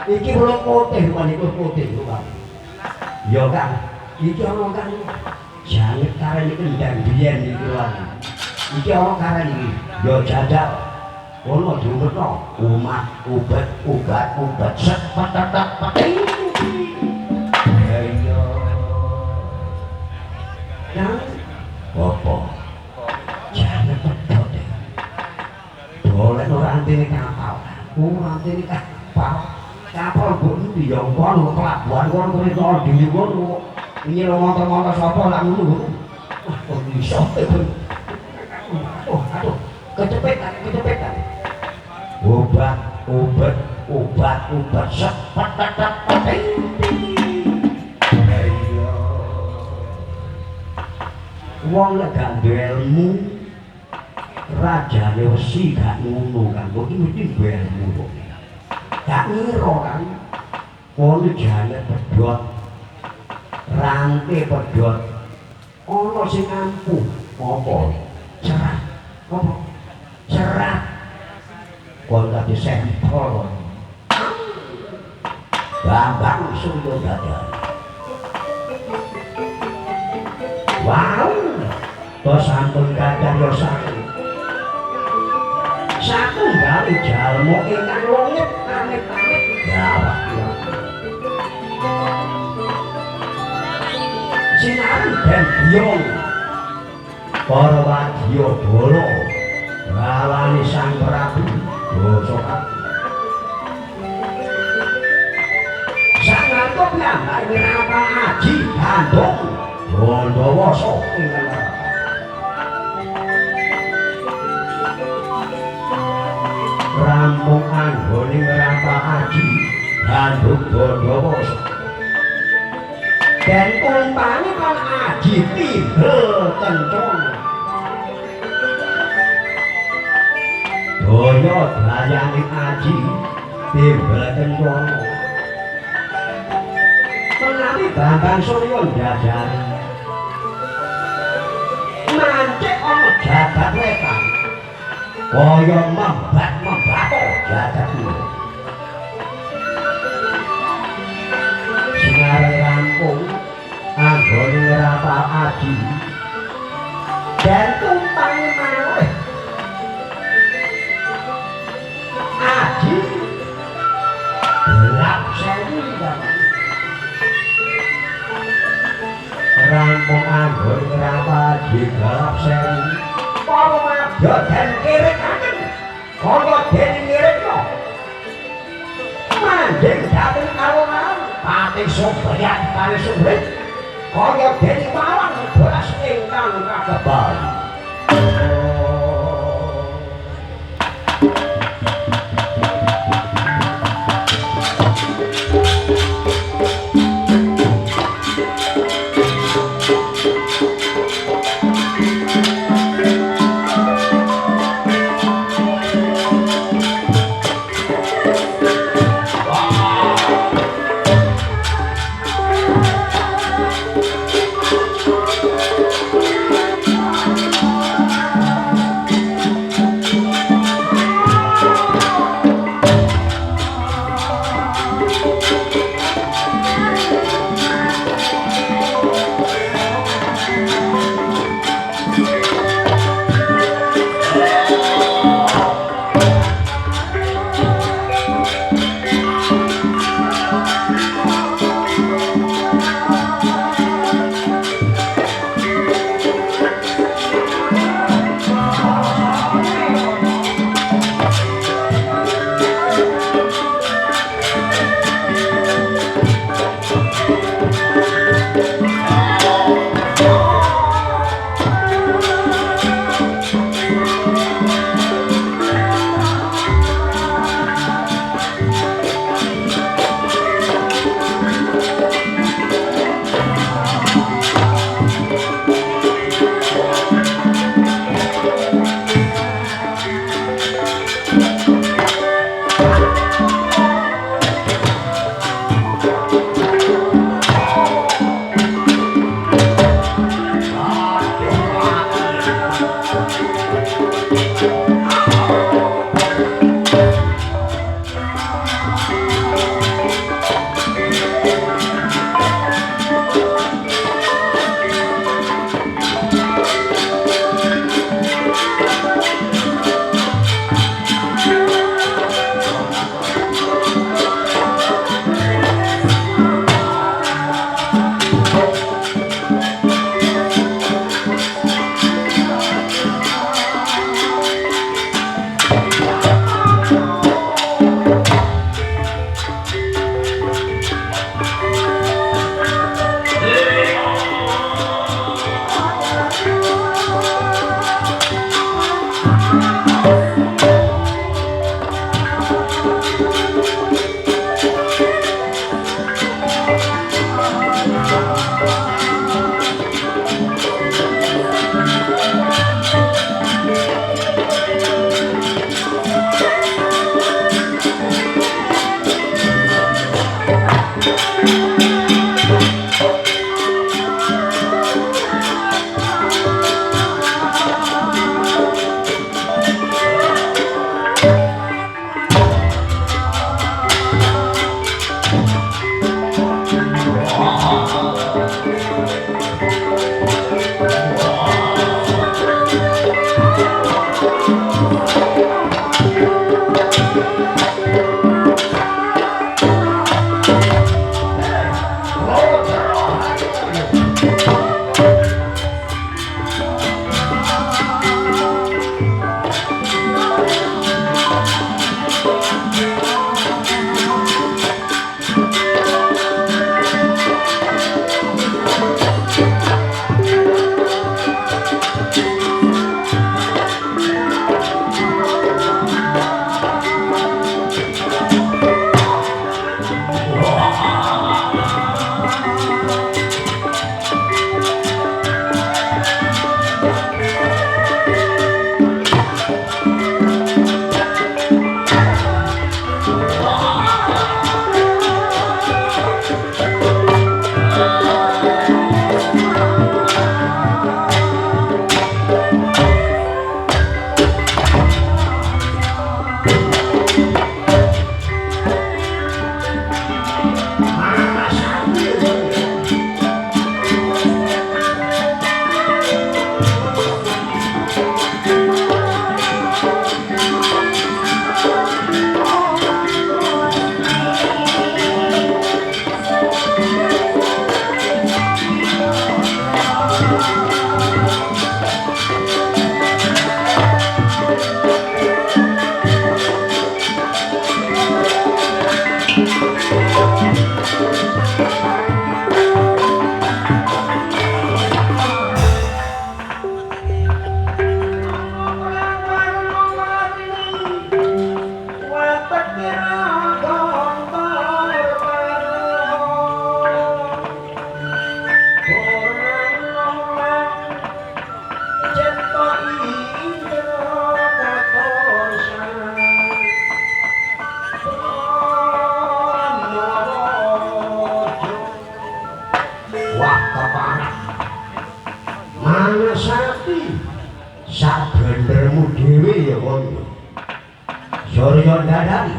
Iki ora putih panik putih lho Kang. Ya Kang, iki ana Kang janget karene kendang biyen iki lho. Iki ana karene ya jajal. Ono diumetno umat ubat set patatak pating. Ayo. Nang apa? Jangan pedot. Boleh ora antene kapal. Ora antene kapal. Kapal mbok ndi ya kono pelabuhan kono kono dhewe kono. Ini lo motor-motor sapa lak ngono. Wah, kok iso. Oh, aduh. Kecepetan. Obat sepet tetep penting. Ayo. Wong nek gak duwe ilmu rajane wesi gak ngono kan. Kok mesti duwe ilmu. Gak ngira kan. Kono jane pedhot. Rangke pedhot. Ana sing ampuh. Apa? Cerah. Apa? Cerah. Kon dadi sentol. Bambang Suryodadi. Wow. Tos sampun kadang yo saking. Satunggal jalma ingkang longit amit-amit gawah ya. Sinaran ben biyong. Para wadya bala bawani Sang Prabu Bosokati. Sang Arga piyambak ngrapa aji Bandung Bandawasa ingkang rampung anggone ngrapa aji Bandung Bandawasa. Dan umpami kan aji timbel kencong. Daya dayane aji timbel kencong. Menawi Bambang Surya njajari mancik ana jagat wetan kaya membat-membato jagat kulo. Sinare rampung anggone ngrapa aji dan tumpang malih aji gelap sewu rampung anggone ngrapa aji gelap sewu para madya den kirikaken kaya dene ngirikno manding dhateng kalongan pati sobryan kali sobret kaya dene mawon beras ingkang kagebal. Surya dadani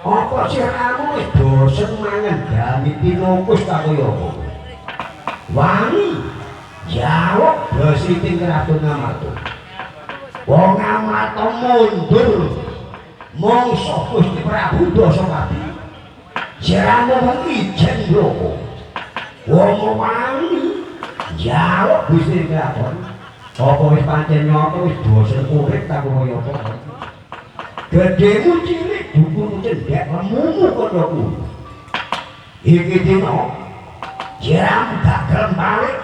apa siramu wis bosen mangan dami tinukus kaya apa wangi jawab besi ting Ratu Ngamarta wong Ngamarta mundur mongso Gusti Prabu Dasapati siramu wengi jen bloko wong wangi jawab Gusti Kraton apa wis pancen nyoto wis bosen urip tak kaya apa gedemu cilik dukun cendek lemumu kodoku iki dino jeram gak gelem balik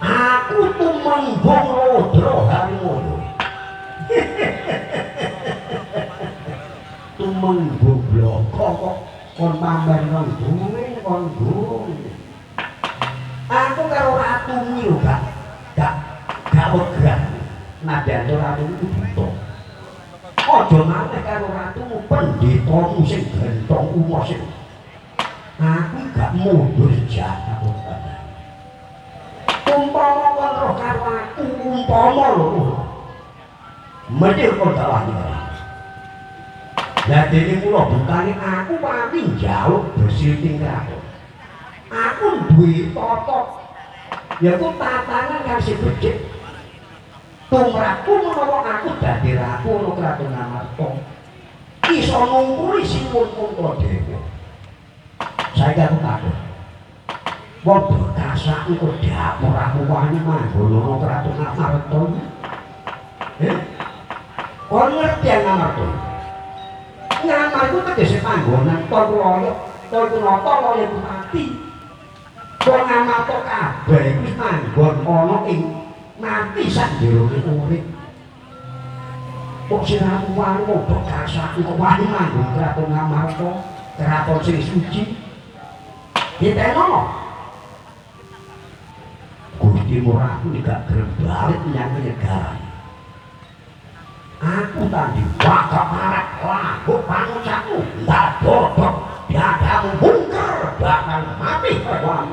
aku tumembung lodro harimau tumembung bloko kok kon pamer nang duwe kon duwe aku karo ratumu lho gak wegah nadan ratu itu butuh aja maneh karo ratumu pendhetamu sing gentong umos sing aku gak mundur sejak aku umpama kon roh karo aku umpama lho mesti kon dalani lah dene kula bukane aku pati njaluk bersih ting kraton aku duwe tata yaiku tatanan kang sing becik tumrapku menawa aku dadi ratu ana Kraton Ngamarta iso ngungkuli simun-mun dhewe saiki aku takut wong berkasa iku dapur aku wani manggon ana Kraton Ngamarta kon ngerti Ngamarta Ngamarta tegese panggonan Tolloyo Tolkunata loyo mati wong Ngamarta kabeh iku manggon ana ing mati sak jerone urip kok siramu wani modok kasak kok wani manggon Kraton Ngamarta kraton sing suci diteno Gusti Muraku gak gelem balik menyang negara aku tadi bakal marah lagu pangucapku ndak bodok dadamu mungker bakal mati perwan.